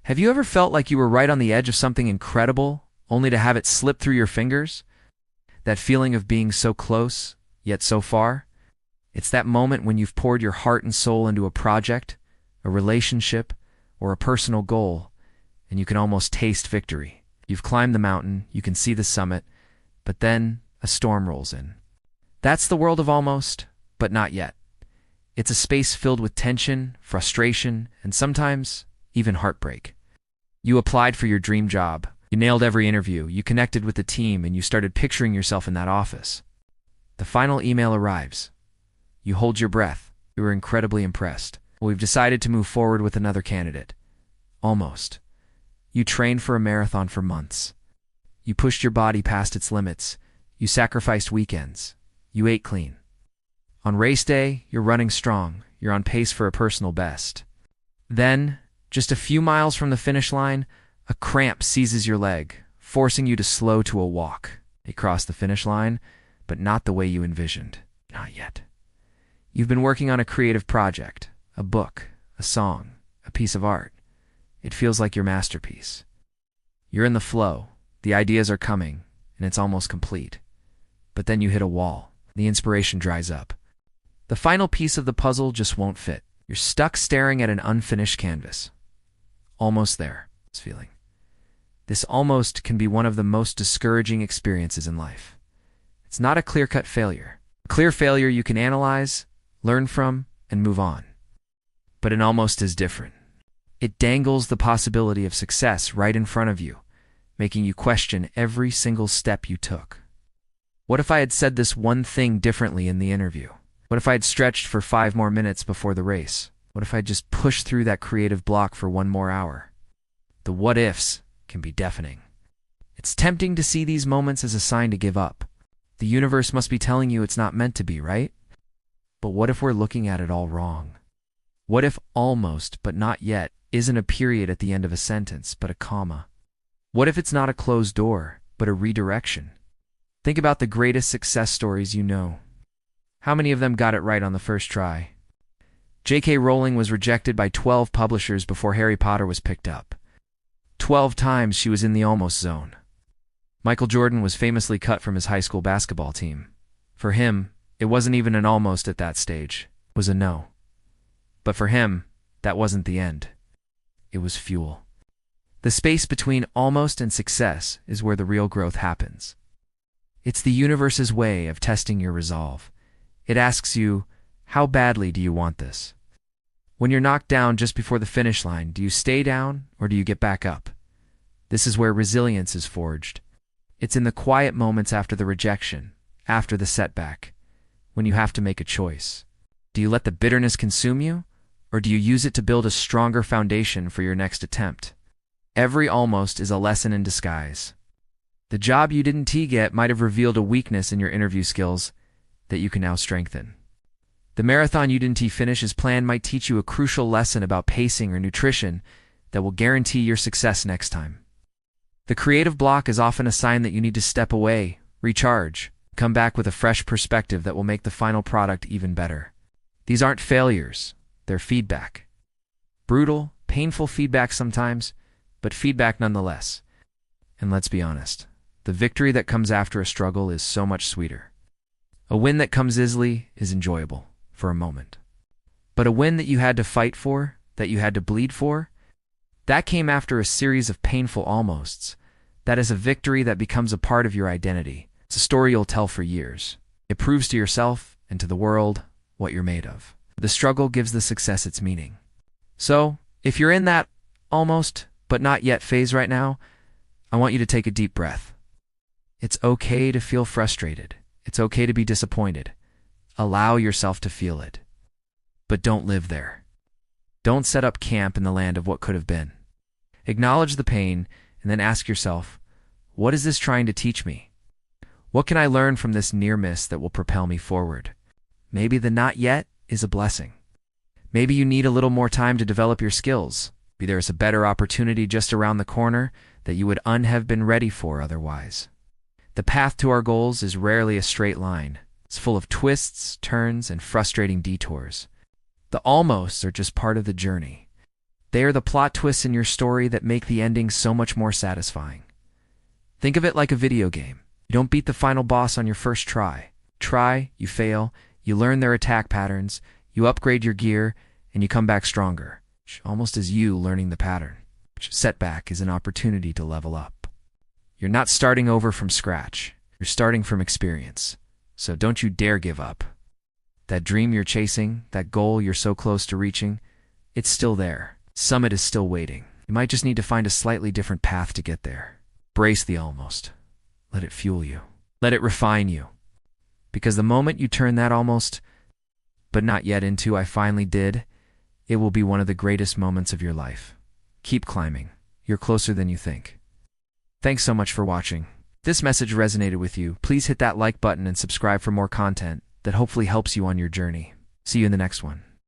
Have you ever felt like you were right on the edge of something incredible, only to have it slip through your fingers? That feeling of being so close, yet so far? It's that moment when you've poured your heart and soul into a project, a relationship, or a personal goal, and you can almost taste victory. You've climbed the mountain, you can see the summit, but then a storm rolls in. That's the world of almost, but not yet. It's a space filled with tension, frustration, and sometimes even heartbreak. You applied for your dream job. You nailed every interview. You connected with the team, and you started picturing yourself in that office. The final email arrives. You hold your breath. You are incredibly impressed. We've decided to move forward with another candidate. Almost. You trained for a marathon for months. You pushed your body past its limits. You sacrificed weekends. You ate clean. On race day, you're running strong. You're on pace for a personal best. Then, just a few miles from the finish line, a cramp seizes your leg, forcing you to slow to a walk. You cross the finish line, but not the way you envisioned. Not yet. You've been working on a creative project, a book, a song, a piece of art. It feels like your masterpiece. You're in the flow, the ideas are coming, and it's almost complete. But then you hit a wall. The inspiration dries up. The final piece of the puzzle just won't fit. You're stuck staring at an unfinished canvas. Almost there, this feeling. This almost can be one of the most discouraging experiences in life. It's not a clear-cut failure. A clear failure you can analyze, learn from, and move on. But an almost is different. It dangles the possibility of success right in front of you, making you question every single step you took. What if I had said this one thing differently in the interview? What if I had stretched for 5 more minutes before the race? What if I just pushed through that creative block for 1 more hour? The what-ifs can be deafening. It's tempting to see these moments as a sign to give up. The universe must be telling you it's not meant to be, right? But what if we're looking at it all wrong? What if almost, but not yet, isn't a period at the end of a sentence, but a comma? What if it's not a closed door, but a redirection? Think about the greatest success stories you know. How many of them got it right on the first try? J.K. Rowling was rejected by 12 publishers before Harry Potter was picked up. 12 times she was in the almost zone. Michael Jordan was famously cut from his high school basketball team. For him, it wasn't even an almost at that stage. It was a no. But for him, that wasn't the end. It was fuel. The space between almost and success is where the real growth happens. It's the universe's way of testing your resolve. It asks you, how badly do you want this? When you're knocked down just before the finish line, do you stay down or do you get back up? This is where resilience is forged. It's in the quiet moments after the rejection, after the setback, when you have to make a choice. Do you let the bitterness consume you, or do you use it to build a stronger foundation for your next attempt? Every almost is a lesson in disguise. The job you didn't get might have revealed a weakness in your interview skills that you can now strengthen. The marathon you didn't finish as planned might teach you a crucial lesson about pacing or nutrition that will guarantee your success next time. The creative block is often a sign that you need to step away, recharge, come back with a fresh perspective that will make the final product even better. These aren't failures, they're feedback. Brutal, painful feedback sometimes, but feedback nonetheless. And let's be honest, the victory that comes after a struggle is so much sweeter. A win that comes easily is enjoyable for a moment. But a win that you had to fight for, that you had to bleed for, that came after a series of painful almosts. That is a victory that becomes a part of your identity. It's a story you'll tell for years. It proves to yourself and to the world what you're made of. The struggle gives the success its meaning. So, if you're in that almost but not yet phase right now, I want you to take a deep breath. It's okay to feel frustrated. It's okay to be disappointed. Allow yourself to feel it. But don't live there. Don't set up camp in the land of what could have been. Acknowledge the pain and then ask yourself, what is this trying to teach me? What can I learn from this near miss that will propel me forward? Maybe the not yet is a blessing. Maybe you need a little more time to develop your skills. Maybe there's a better opportunity just around the corner that you would have been ready for otherwise. The path to our goals is rarely a straight line. It's full of twists, turns, and frustrating detours. The almosts are just part of the journey. They are the plot twists in your story that make the ending so much more satisfying. Think of it like a video game. You don't beat the final boss on your first try. You fail, you learn their attack patterns, you upgrade your gear, and you come back stronger, almost as you learning the pattern. Setback is an opportunity to level up. You're not starting over from scratch. You're starting from experience. So don't you dare give up. That dream you're chasing, that goal you're so close to reaching, it's still there. Summit is still waiting. You might just need to find a slightly different path to get there. Brace the almost. Let it fuel you. Let it refine you. Because the moment you turn that almost, but not yet into I finally did, it will be one of the greatest moments of your life. Keep climbing. You're closer than you think. Thanks so much for watching. If this message resonated with you, please hit that like button and subscribe for more content that hopefully helps you on your journey. See you in the next one.